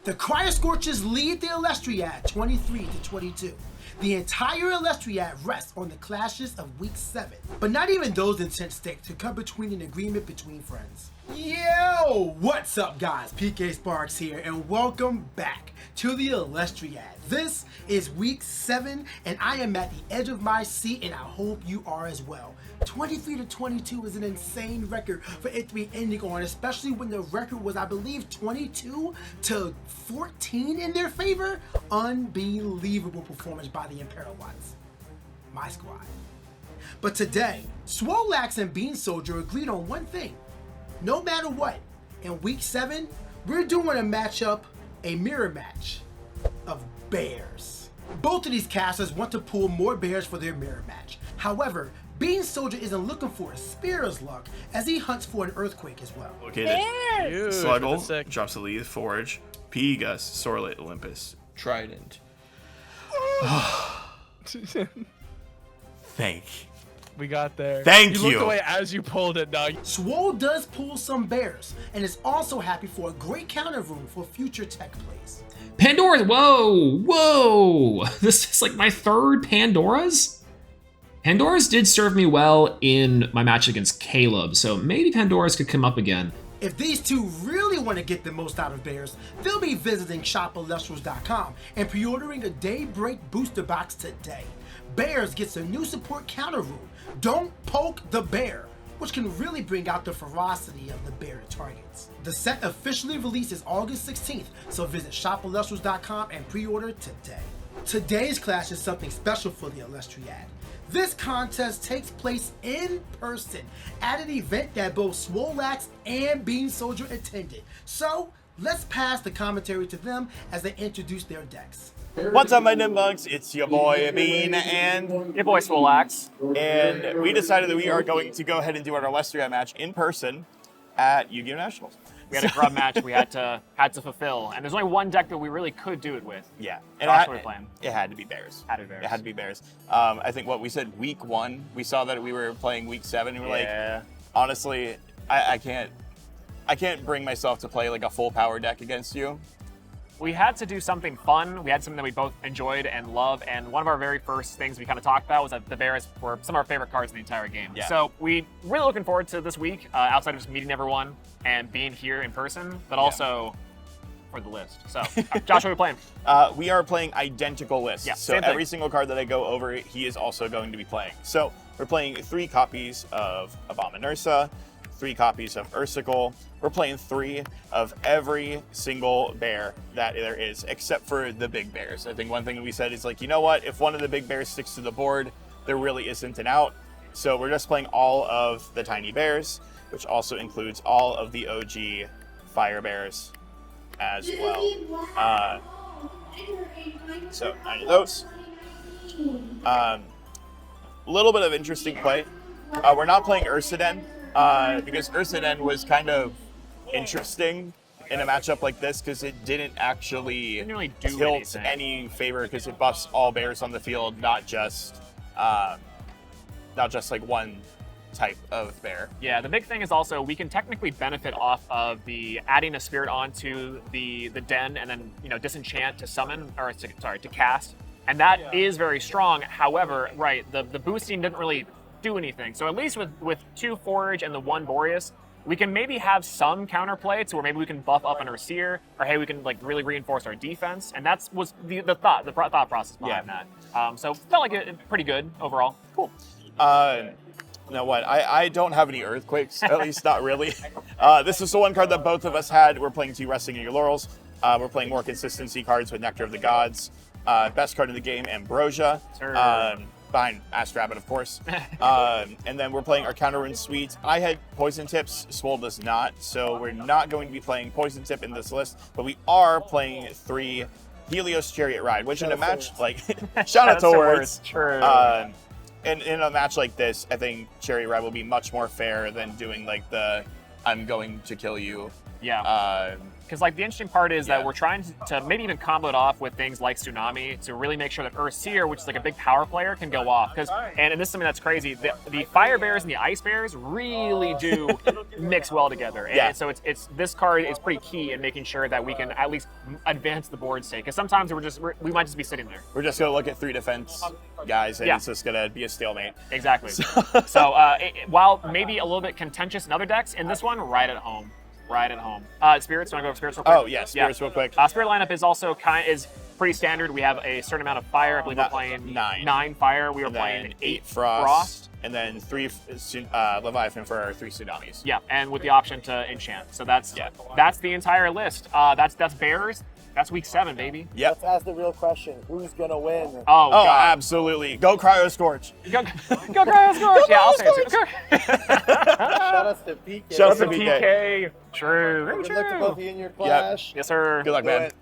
The Cryoscorchers lead the Elestriad 23-22. The entire Elestriad rests on the clashes of Week 7, but not even those intense stakes could come between an agreement between friends. Yo! What's up, guys? PK Sparks here, and welcome back to the Elestriad. This is Week 7, and I am at the edge of my seat, and I hope you are as well. 23-22 is an insane record for it to be ending on, especially when the record was, I believe, 22-14 in their favor. Unbelievable performance by the Imperial Ones, my squad. But today, Swolelax and BeanSoldier agreed on one thing. No matter what, in Week 7, we're doing a matchup, a mirror match of bears. Both of these casters want to pull more bears for their mirror match. However, BeanSoldier isn't looking for a spear's luck as he hunts for an earthquake as well. Located. Sluggle drops the lead, Forge, Pigas, Sorlet, Olympus, Trident. We got there. Thank you. You looked away as you pulled it, dog. Swole does pull some bears and is also happy for a great counter room for future tech plays. Pandora, whoa. This is like my third Pandoras? Pandoras did serve me well in my match against Caleb, so maybe Pandoras could come up again. If these two really want to get the most out of bears, they'll be visiting ShopElestrals.com and pre-ordering a Daybreak booster box today. Bears gets a new support counter room, Don't Poke the Bear, which can really bring out the ferocity of the bear targets. The set officially releases August 16th, so visit ShopElestrals.com and pre-order today. Today's clash is something special for the Elestriad. This contest takes place in person at an event that both Swolelax and BeanSoldier attended. So let's pass the commentary to them as they introduce their decks. What's up, my Nimbugs? It's your boy Bean and your boy Swolelax. And we decided that we are going to go ahead and do our Elestriad match in person at Yu-Gi-Oh! Nationals. We had a grub match we had to fulfill, and there's only one deck that we really could do it with. Yeah, and it had to be bears. It had to be bears. I think what we said week 1, we saw that we were playing week 7, and we were like, honestly, I can't bring myself to play like a full power deck against you. We had to do something fun. We had something that we both enjoyed and love, and one of our very first things we kind of talked about was that the bears were some of our favorite cards in the entire game. Yeah. So we really looking forward to this week, outside of just meeting everyone and being here in person, but also for the list. So, Josh, what are we playing? We are playing identical lists. Yeah, so same thing. Every single card that I go over, he is also going to be playing. So we're playing 3 copies of Abomin Ursa, 3 copies of Ursicle. We're playing 3 of every single bear that there is, except for the big bears. I think one thing that we said is like, you know what? If one of the big bears sticks to the board, there really isn't an out. So we're just playing all of the tiny bears, which also includes all of the OG fire bears as well. So 9 of those. A little bit of interesting play. We're not playing Ursa because Ursa was kind of interesting in a matchup like this because it didn't actually really do tilt anything. any favor because it buffs all bears on the field, not just like one type of bear. Yeah, the big thing is also we can technically benefit off of the adding a spirit onto the den and then disenchant to summon or to cast, and that is very strong. However, the boosting didn't really do anything. So at least with 2 Forage and the 1 Boreas, we can maybe have some counterplay to where maybe we can buff up on our Seer, or hey, we can like really reinforce our defense, and that was the thought process behind that. So felt like it pretty good overall. Cool. Now what? I don't have any Earthquakes, at least not really. This is the one card that both of us had. We're playing 2 Resting in Your Laurels. We're playing more consistency cards with Nectar of the Gods. Best card in the game, Ambrosia. Sure. Behind Ask Rabbit, of course. And then we're playing our Counter Rune Suite. I had Poison Tips, Swole does not, so we're not going to be playing Poison Tip in this list, but we are playing 3 Helios Chariot Ride, which in a match like shout out to words. True. And in a match like this, I think Chariot Ride will be much more fair than doing like the I'm going to kill you because like the interesting part is that we're trying to maybe even combo it off with things like Tsunami to really make sure that Ursa, which is like a big power player, can go off. And this is something that's crazy. The Fire Bears and the Ice Bears really do mix well together. And so it's this card is pretty key in making sure that we can at least advance the board state. Because sometimes we might just be sitting there. We're just gonna look at 3 defense guys, and it's just gonna be a stalemate. Exactly. So while maybe a little bit contentious in other decks, in this one, right at home. Right at home. Spirits, want to go over Spirits real quick? Oh, yeah, Spirits real quick. Spirit lineup is also is pretty standard. We have a certain amount of fire. I believe we're playing 9 fire. We were playing 8 frost. And then 3 Leviathan for our 3 Tsunamis. Yeah, and with the option to enchant. So that's the entire list. That's Bears. That's week 7, baby. Yep. Let's ask the real question. Who's going to win? Oh, God. Absolutely. Go Cryo Scorch. Go Cryo Scorch. Yeah, I'll say it too. Shout out to PK. Shout out to PK. True. Very Good luck to true. both of you in your clash. Yes, sir. Good luck, Do man. it.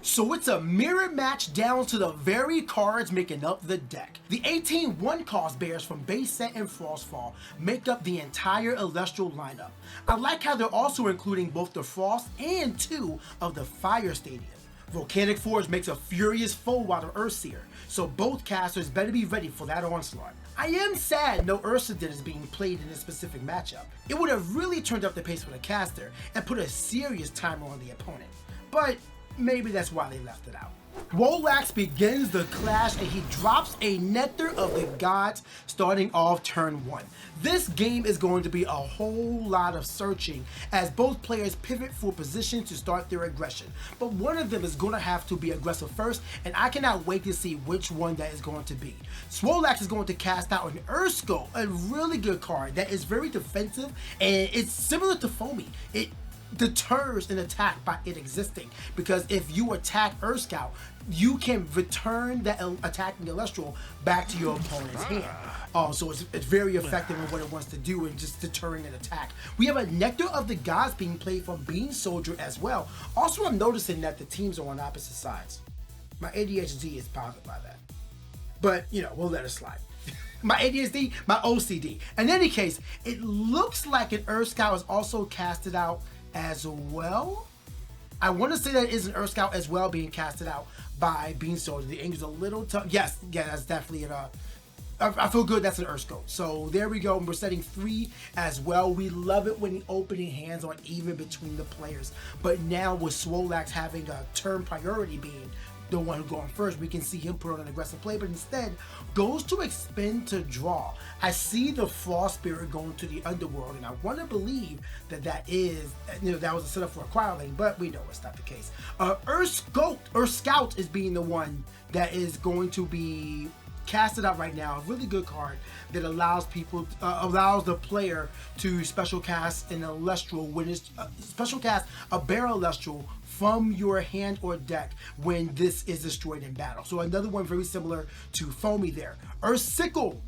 So it's a mirror match down to the very cards making up the deck. The 18 1-cost Bears from Base Set and Frostfall make up the entire Celestial lineup. I like how they're also including both the Frost and 2 of the Fire Stadium. Volcanic Forge makes a furious foe out of Ursa, so both casters better be ready for that onslaught. I am sad no Ursa is being played in this specific matchup. It would have really turned up the pace for the caster and put a serious timer on the opponent, but maybe that's why they left it out. Swolelax begins the clash and he drops a Nectar of the Gods starting off turn 1. This game is going to be a whole lot of searching as both players pivot for position to start their aggression. But one of them is going to have to be aggressive first, and I cannot wait to see which one that is going to be. Swolelax is going to cast out an Ursa, a really good card that is very defensive, and it's similar to Foamy. It deters an attack by it existing, because if you attack Ursa, you can return that attacking Celestial back to your opponent's hand. So it's very effective in what it wants to do and just deterring an attack. We have a Nectar of the Gods being played from BeanSoldier as well. Also, I'm noticing that the teams are on opposite sides. My ADHD is bothered by that, but you know, we'll let it slide. My ADHD, my OCD. In any case, it looks like an Ursa is also casted out as well. I want to say that it is an Earth Scout as well being casted out by BeanSoldier. The Angel's a little tough. Yes, yeah, that's definitely an I feel good that's an Earth Scout. So there we go. We're setting 3 as well. We love it when the opening hands are even between the players. But now with Swolelax having a turn priority being the one going first, we can see him put on an aggressive play, but instead goes to expend to draw. I see the Frost Spirit going to the Underworld, and I want to believe that that is, you know, that was a setup for a Cryoling, but we know it's not the case. Earth Scout is being the one that is going to be casted out right now. A really good card that allows the player to special cast an Elestral when it's special cast a Bear Elestral from your hand or deck when this is destroyed in battle. So another one very similar to Foamy there. Ursicle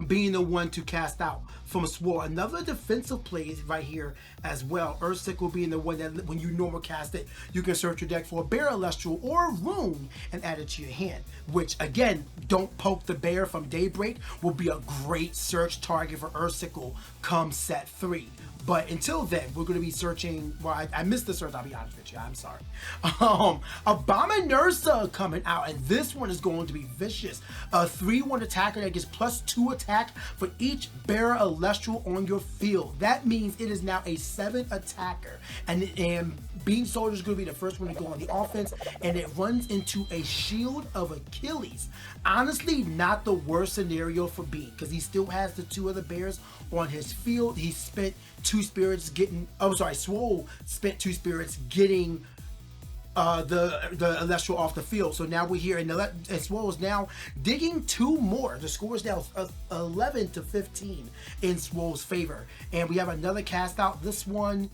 being the one to cast out from Swole. Another defensive play is right here as well. Ursicle being the one that when you normal cast it, you can search your deck for a Bear Elestral or a Rune and add it to your hand, which again, don't poke the bear from Daybreak will be a great search target for Ursicle come set 3. But until then, we're going to be searching. Well, I missed the search, I'll be honest with you. I'm sorry. Abominursa coming out, and this one is going to be vicious. A 3/1 attacker that gets +2 attack for each Bear Elestral on your field. That means it is now a 7 attacker. And BeanSoldier is going to be the first one to go on the offense, and it runs into a Shield of Achilles. Honestly, not the worst scenario for Bean, because he still has the 2 other bears on his field. He spent 2 spirits getting, Swole spent 2 spirits getting the Elestral off the field. So now we're here, and Swole is now digging 2 more. The score is now 11-15 in Swole's favor. And we have another cast out. This one,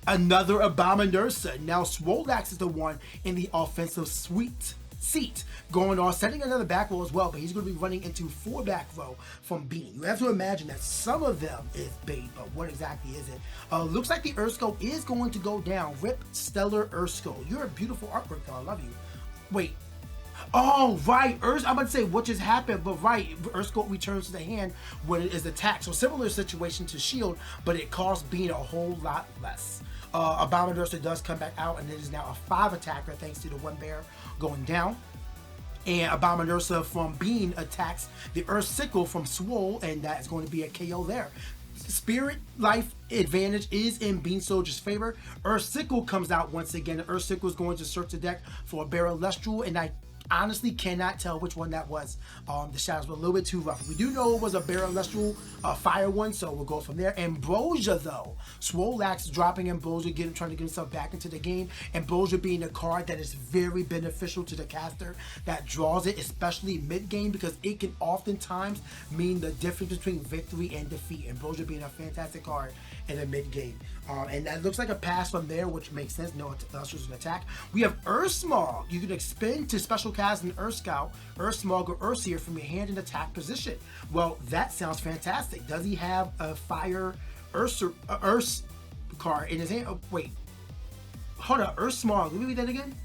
another Abominursa. Now Swolelax is the one in the offensive seat going on, setting another back row as well, but he's going to be running into 4 back row from Bean. You have to imagine that some of them is bait, but what exactly is it? Looks like the Ursa is going to go down. Rip Stellar Ursa. You're a beautiful artwork, though. I love you. Wait, Oh, right. I'm about to say what just happened, but right. Ursa returns to the hand when it is attacked. So similar situation to Shield, but it costs Bean a whole lot less. Abominursa does come back out, and it is now a 5 attacker thanks to the 1 bear going down. And Abominursa from Bean attacks the Ursa from Swole, and that is going to be a KO there. Spirit life advantage is in BeanSoldier's favor. Ursa comes out once again. Ursa is going to search the deck for a Ursa Elestral, and I honestly cannot tell which one that was. The shadows were a little bit too rough. We do know it was a Ursa Elestral fire one, so we'll go from there. Ambrosia though, Swolelax dropping Ambrosia, trying to get himself back into the game. Ambrosia being a card that is very beneficial to the caster that draws it, especially mid game, because it can oftentimes mean the difference between victory and defeat. Ambrosia being a fantastic card in the mid game. And that looks like a pass from there, which makes sense. No, that's just an attack. We have Ursmog. You can expend to special cast an Urscout, Ursmog, or Ursier from your hand in attack position. Well, that sounds fantastic. Does he have a fire Ursa card in his hand? Oh, wait. Hold up. Ursmog. Let me read that again.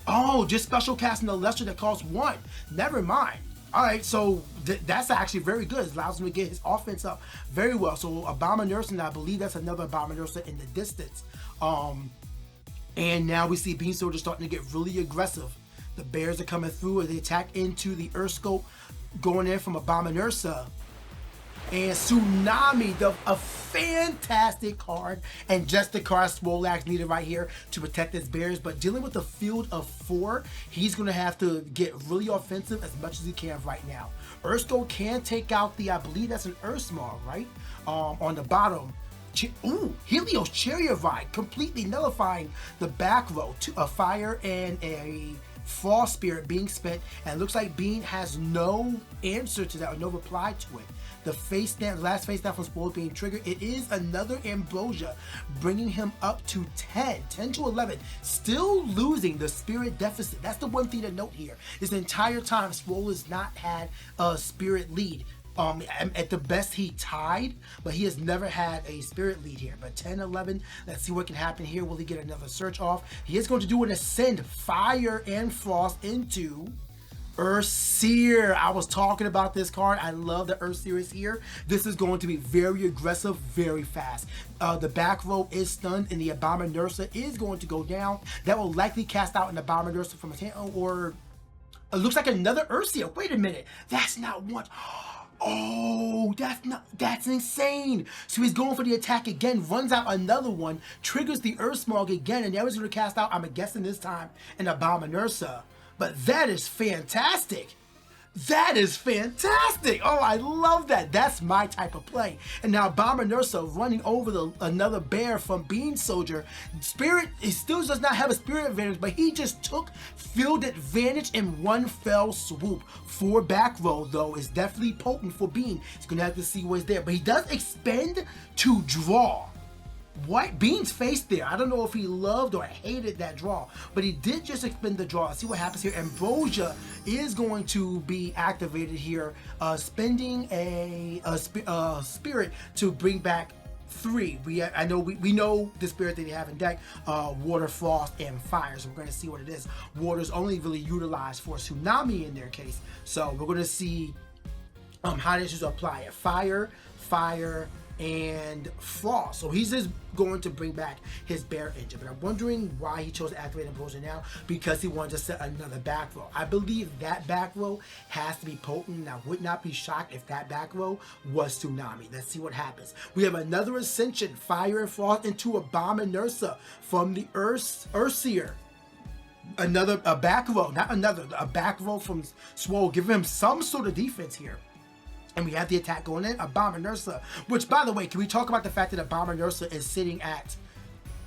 Oh, just special casting a Lesser that costs 1. Never mind. All right, so that's actually very good. It allows him to get his offense up very well. So Abominursa, and I believe that's another Abominursa in the distance. And now we see BeanSoldier starting to get really aggressive. The bears are coming through, and they attack into the Urscope, going in from Abominursa. And Tsunami, a fantastic card, and just the card Swolelax needed right here to protect his bears. But dealing with a field of 4, he's going to have to get really offensive as much as he can right now. Ursa can take out the, I believe that's an Ursmog, right? On the bottom. Ooh, Helios Chariot Ride, completely nullifying the back row to a fire and a Frost Spirit being spent, and it looks like Bean has no answer to that or no reply to it. The last face down from Spoiled being triggered. It is another Ambrosia, bringing him up to 10 to 11, still losing the spirit deficit. That's the one thing to note here. This entire time, Swole has not had a spirit lead. At the best, he tied, but he has never had a spirit lead here. But 10, 11, let's see what can happen here. Will he get another search off? He is going to do an Ascend, Fire and Frost into Ursa. I was talking about this card. I love the Ursa is here. This is going to be very aggressive, very fast. The back row is stunned, and the Abominursa is going to go down. That will likely cast out an Abominursa from his hand, or it looks like another Ursa. Wait a minute. That's not one. Oh, that's insane. So he's going for the attack again, runs out another one, triggers the Ursmog again, and now he's going to cast out, I'm guessing this time, an Abominursa. But that is fantastic. That is fantastic. Oh, I love that. That's my type of play. And now Abominursa running over another bear from BeanSoldier. Spirit, he still does not have a spirit advantage, but he just took field advantage in one fell swoop. 4 back row, though, is definitely potent for Bean. He's going to have to see what's there. But he does expend to draw. What? Bean's face there. I don't know if he loved or hated that draw, but he did just expend the draw. See what happens here. Ambrosia is going to be activated here, spending a spirit to bring back 3. We know the spirit that they have in deck, water, frost, and fire. So we're going to see what it is. Water's only really utilized for Tsunami in their case. So we're going to see how this is apply it. Fire, and frost. So he's just going to bring back his bear engine. But I'm wondering why he chose to activate Ambrosia now, because he wanted to set another back row. I believe that back row has to be potent, and I would not be shocked if that back row was Tsunami. Let's see what happens. We have another Ascension, Fire and Frost into Abominursa from the Ursier. A back row from Swole, giving him some sort of defense here. And we have the attack going in, Abominursa, which, by the way, can we talk about the fact that Abominursa is sitting at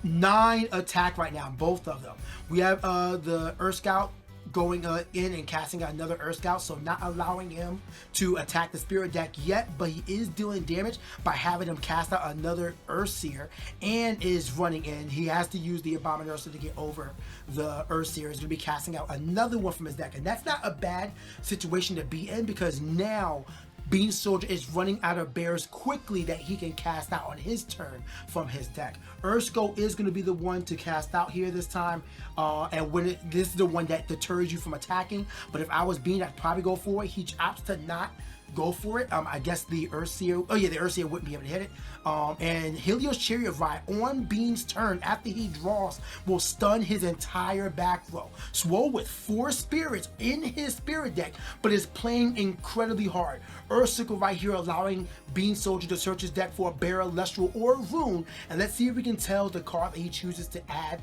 9 attack right now, both of them. We have the Urscout going in and casting out another Urscout, so not allowing him to attack the spirit deck yet, but he is dealing damage by having him cast out another Ursier and is running in. He has to use the Abominursa to get over the Ursier. He's going to be casting out another one from his deck, and that's not a bad situation to be in, because now BeanSoldier is running out of bears quickly that he can cast out on his turn from his deck. Ursa is going to be the one to cast out here this time, and when this is the one that deters you from attacking. But if I was Bean, I'd probably go for it. He opts to not go for it. I guess the Ursa, the Ursa wouldn't be able to hit it. And Helios Chariot Ride on Bean's turn after he draws will stun his entire back row. Swole with 4 spirits in his spirit deck, but is playing incredibly hard. Ursa right here allowing BeanSoldier to search his deck for a Bear, Elestral, or Rune, and let's see if we can tell the card that he chooses to add.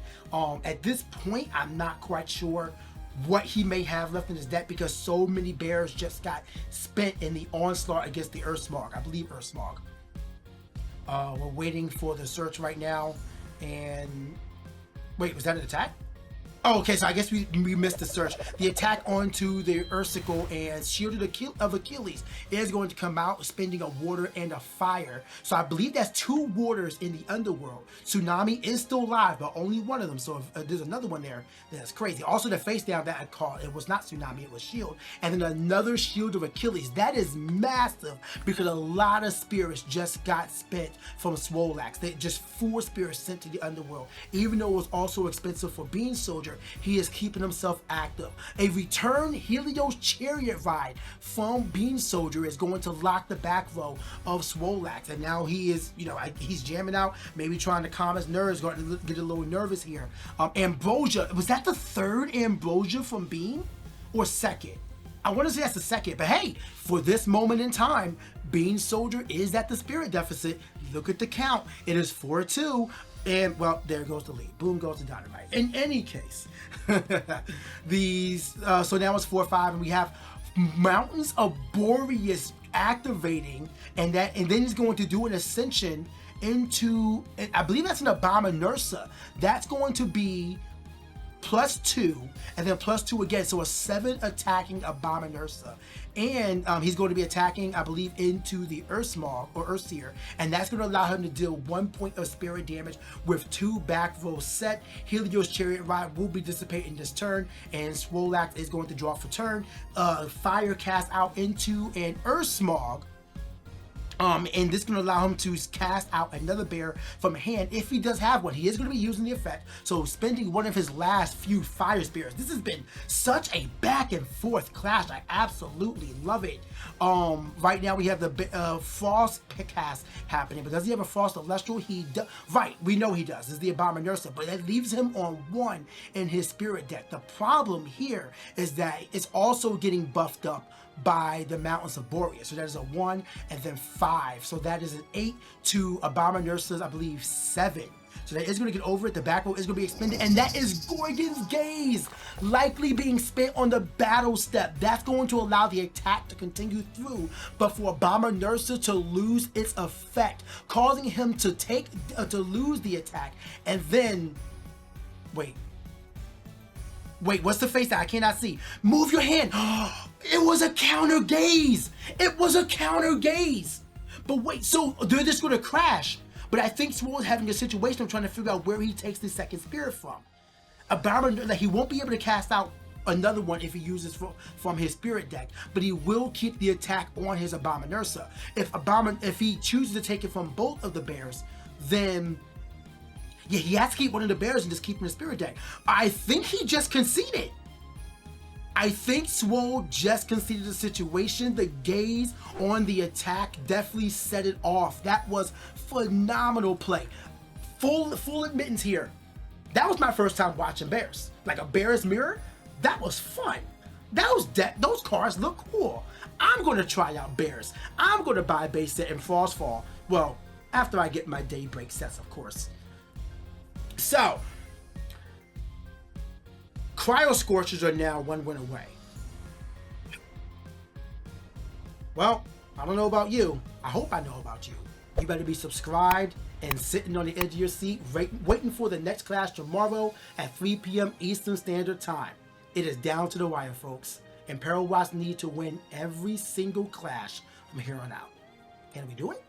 At this point, I'm not quite sure what he may have left in his deck because so many bears just got spent in the onslaught against the Earthsmog. I believe Earthsmog. We're waiting for the search right now. And wait, was that an attack? Oh, okay, so I guess we missed the search. The attack onto the Ursicle and Shielded of Achilles is going to come out, spending a water and a fire. So I believe that's 2 waters in the underworld. Tsunami is still live, but only one of them. So if there's another one there, that's crazy. Also, the face down that I caught, it was not Tsunami, it was Shield. And then another Shield of Achilles. That is massive because a lot of spirits just got spent from Swolelax. They just 4 spirits sent to the underworld. Even though it was also expensive for BeanSoldier, he is keeping himself active. A return Helios Chariot Ride from BeanSoldier is going to lock the back row of Swolelax, and now he is, he's jamming out, maybe trying to calm his nerves, going to get a little nervous here. Ambrosia, was that the 3rd Ambrosia from Bean or 2nd? I want to say that's the 2nd, but hey, for this moment in time, BeanSoldier is at the spirit deficit. Look at the count. It is 4-2. And well, there goes the lead. Boom goes the dynamite. In any case, so now it's 4-5, and we have Mountains of Boreas activating, and then he's going to do an ascension into, I believe that's an Abominursa. That's going to be +2 and then +2 again, so a 7 attacking Abominursa, and he's going to be attacking, I believe, into the Earthsmog or Earthseer, and that's going to allow him to deal 1 point of spirit damage with 2 back rows set. Helios Chariot Ride will be dissipating this turn, and Swolelax is going to draw for turn. Fire cast out into an Earthsmog. And this is going to allow him to cast out another bear from hand if he does have one. He is going to be using the effect, so spending one of his last few fire spirits. This has been such a back and forth clash. I absolutely love it. Right now we have the Frost cast happening, but does he have a Frost Elestral? He does. Right, we know he does. It's the Abominursa, but that leaves him on 1 in his spirit deck. The problem here is that it's also getting buffed up by the Mountains of Boreas. So that is a 1 and then 5. So that is an 8 to Abominursa's, I believe, 7. So that is going to get over it. The back row is going to be expended, and that is Gorgon's Gaze, likely being spent on the battle step. That's going to allow the attack to continue through, but for Abominursa to lose its effect, causing him to lose the attack, and then wait, what's the face that I cannot see? Move your hand. It was a counter gaze. It was a counter gaze. But wait, so they're just going to crash. But I think Swole is having a situation of trying to figure out where he takes the 2nd spirit from. He won't be able to cast out another one if he uses from his spirit deck, but he will keep the attack on his Abominursa. If he chooses to take it from both of the bears, then yeah, he has to keep one of the bears and just keep him in the spirit deck. I think he just conceded. I think Swole just conceded the situation. The gaze on the attack definitely set it off. That was phenomenal play. Full admittance here. That was my first time watching bears. Like a bear's mirror. That was fun. Those cards look cool. I'm going to try out bears. I'm going to buy a base set in Frostfall. Well, after I get my Daybreak sets, of course. So, Cryo Scorchers are now 1 win away. Well, I don't know about you. I hope I know about you. You better be subscribed and sitting on the edge of your seat, waiting for the next clash tomorrow at 3 p.m. Eastern Standard Time. It is down to the wire, folks. And Peril Watch need to win every single clash from here on out. Can we do it?